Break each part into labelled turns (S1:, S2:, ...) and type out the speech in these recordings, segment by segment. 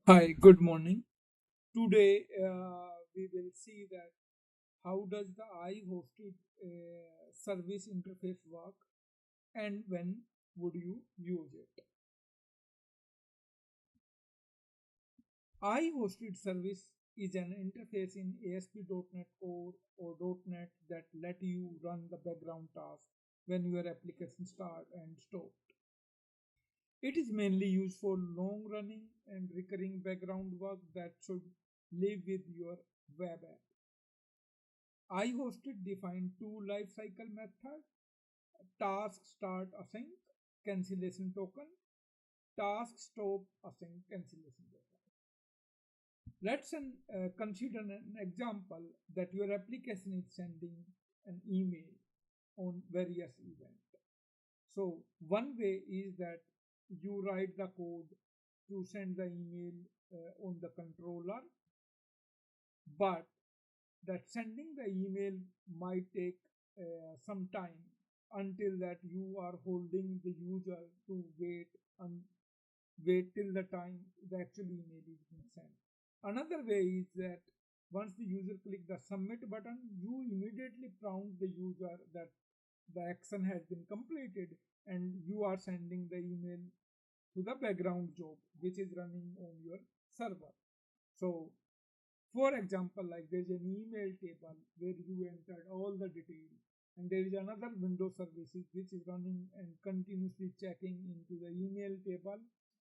S1: Hi, good morning. Today we will see that how does the I-hosted service interface work and when would you use it. I-hosted service is an interface in ASP.NET Core or .NET that let you run the background task when your application start and stop. It is mainly used for long-running and recurring background work that should live with your web app. iHosted defined two lifecycle methods: task start async cancellation token, task stop async cancellation token. Let's consider an example that your application is sending an email on various events. So one way is that you write the code to send the email on the controller, but that sending the email might take some time until that you are holding the user to wait till the time the actual email is being sent. Another way is that once the user click the submit button, you immediately prompt the user that the action has been completed and you are sending the email to the background job which is running on your server. So for example, like there's an email table where you entered all the details, and there is another window services which is running and continuously checking into the email table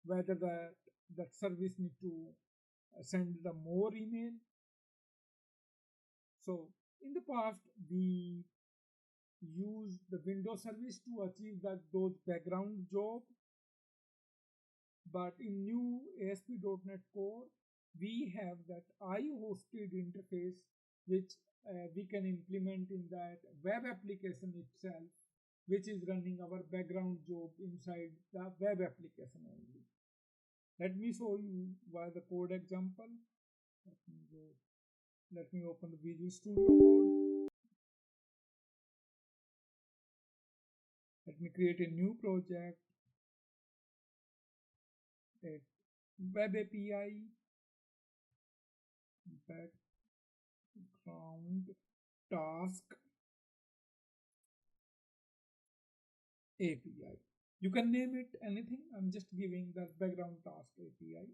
S1: whether that service need to send the more email. So in the past we use the window service to achieve those background job, but in new ASP.NET Core we have that I-hosted interface which we can implement in that web application itself, which is running our background job inside the web application only. Let me show you via the code example. Let me open the Visual Studio Code. Let me create a new project, a web API, background task API. You can name it anything. I'm just giving the background task API.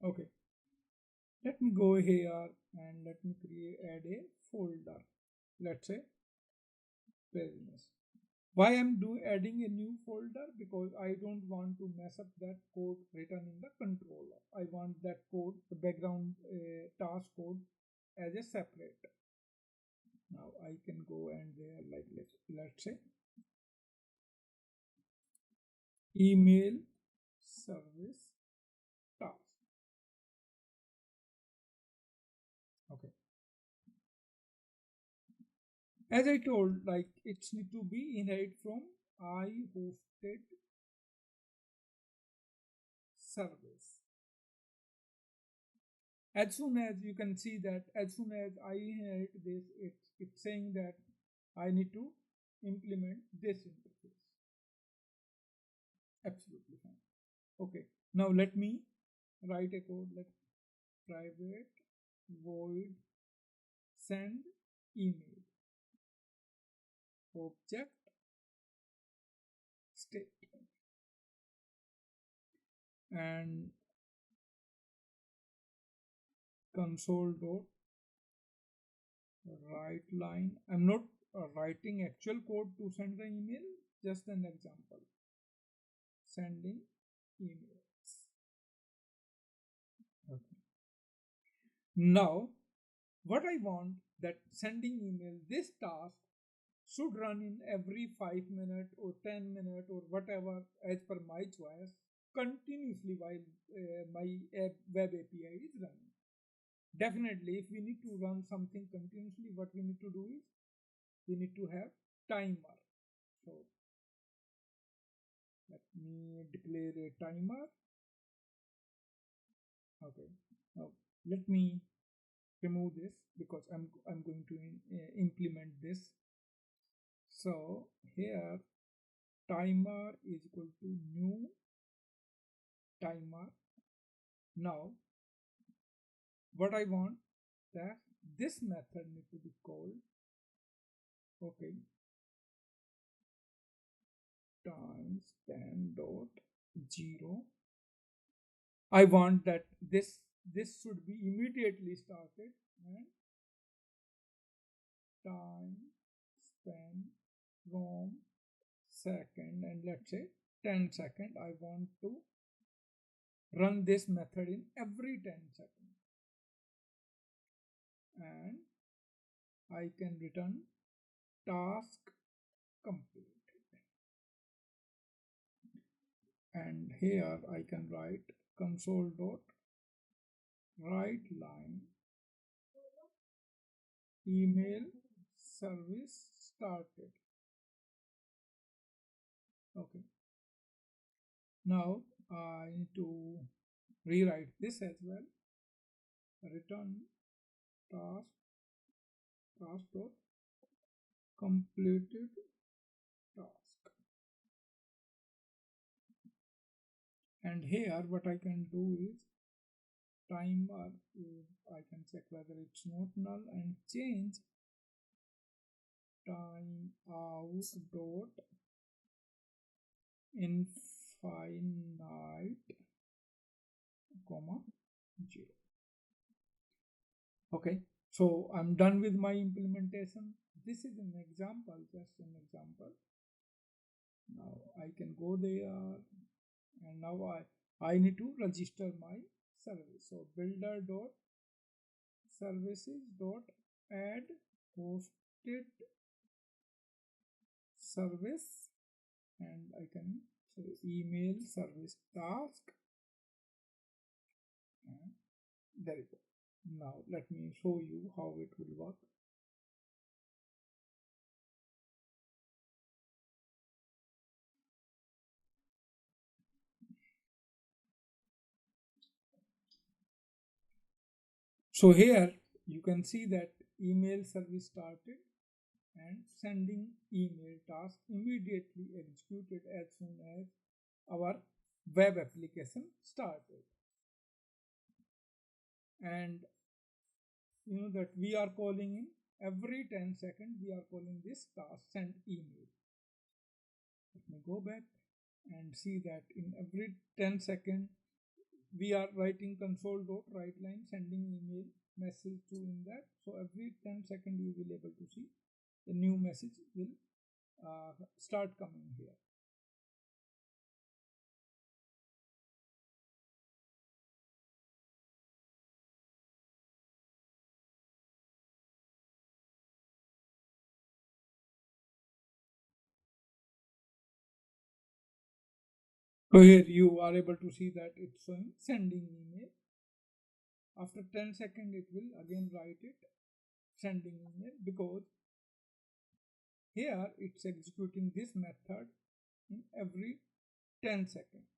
S1: Okay, let me go here and let me add a folder. Let's say business. Why I'm adding a new folder? Because I don't want to mess up that code written in the controller. I want that code, the background task code, as a separate. Now I can go and like let's say email service task. Okay. As I told, like it's need to be inherit from I hosted service. As soon as you can see that as soon as I inherit this, it's saying that I need to implement this interface. Absolutely fine. Okay. Now let me write a code like private void send email object state and console dot write line. I'm not writing actual code to send the email, just an example. Sending emails. Okay. Now, what I want that sending email, this task should run in every 5 minutes or 10 minutes or whatever as per my choice continuously while my web API is running. Definitely, if we need to run something continuously, what we need to do is we need to have timer. So let me declare a timer. Okay. Now let me remove this because I'm going to So here timer is equal to new timer. Now what I want that this method need to be called, okay, time span dot zero. I want that this should be immediately started, and time span from second, and let's say 10 second. I want to run this method in every 10 seconds, and I can return task completed. And here I can write console dot write line email service started. Okay, now I need to rewrite this as well. Return task dot completed task. And here what I can do is timer, I can check whether it's not null and change time out dot infinite comma 0. Okay, so I'm done with my implementation. This is an example, just an example. Now I can go there, and now I need to register my service. So builder dot services dot add hosted service, and I can say email service task, and there you go. Now let me show you how it will work. So here you can see that email service started, and sending email task immediately executed as soon as our web application started. And you know that we are calling in every 10 seconds, we are calling this task send email. Let me go back and see that in every 10 seconds we are writing console dot write line sending email message to in that. So every 10 seconds you will able to see the new message will start coming here. So here you are able to see that it's showing sending email. After 10 seconds it will again write it sending email, because here it's executing this method in every 10 seconds.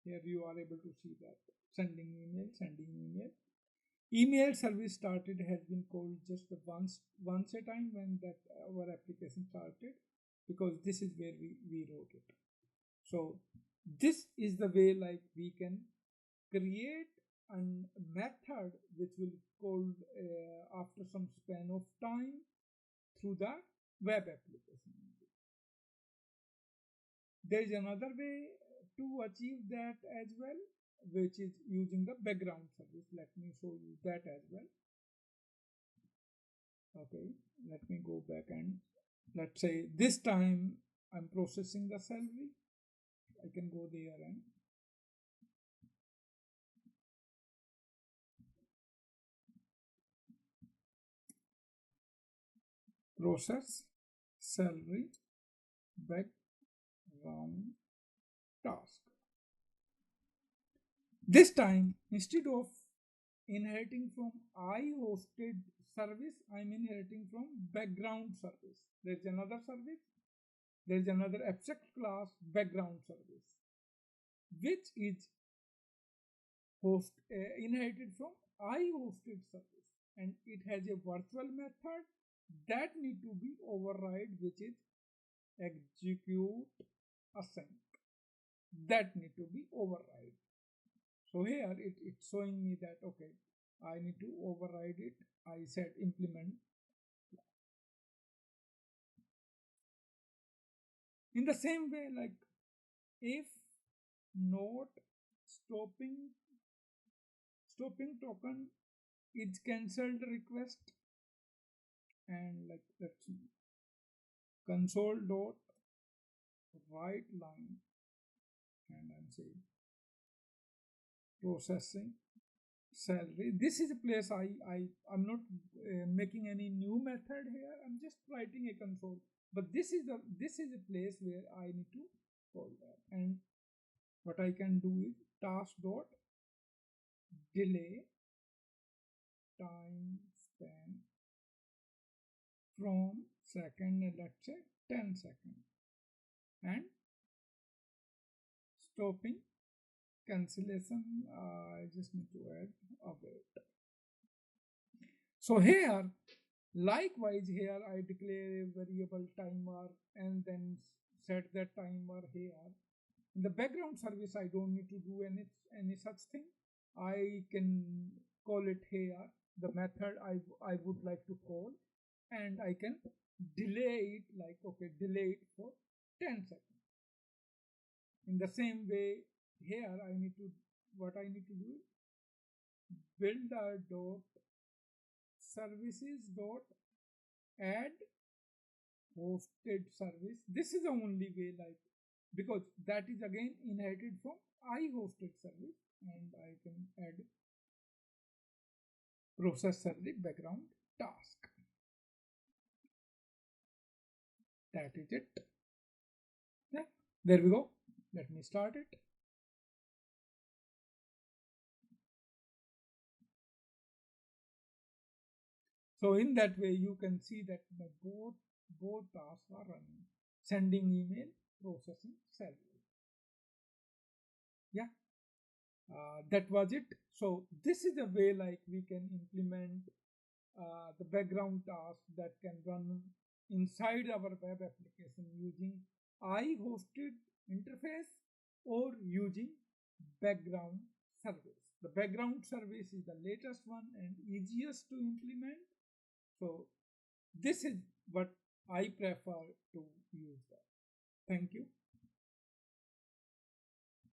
S1: Here you are able to see that sending email, sending email. Email service started has been called just once a time when that our application started, because this is where we wrote it. So this is the way like we can create a method which will be called after some span of time through the web application. There is another way to achieve that as well, which is using the background service. Let me show you that as well. Okay, let me go back, and let's say this time I'm processing the salary. I can go there and process salary background task. This time, instead of inheriting from IHosted service, I'm inheriting from background service. There's another service, there's another abstract class background service, which is inherited from IHosted service, and it has a virtual method that need to be override, which is execute async. That need to be override. So here it's showing me that okay, I need to override it. I said implement. In the same way, like if not stopping token is cancelled request, and like let's see, console dot write line, and I'm saying processing salary. This is a place I'm not making any new method here. I'm just writing a console. But this is a place where I need to call that. And what I can do is task dot delay time span from second, let's say 10 seconds, and stopping cancellation. I just need to add await. So here, likewise, here I declare a variable timer and then set that timer here. In the background service, I don't need to do any such thing. I can call it here, the method I would like to call, and I can delay it, like okay, delay it for 10 seconds. In the same way, here what I need to do is builder dot services dot add hosted service. This is the only way, like because that is again inherited from IHostedService, and I can add process service background task. That is it. Yeah, there we go. Let me start it. So in that way, you can see that the both tasks are running: sending email, processing salary. Yeah, that was it. So this is a way like we can implement the background task that can run inside our web application using I-hosted interface or using background service. The background service is the latest one and easiest to implement. So this is what I prefer to use that. Thank you.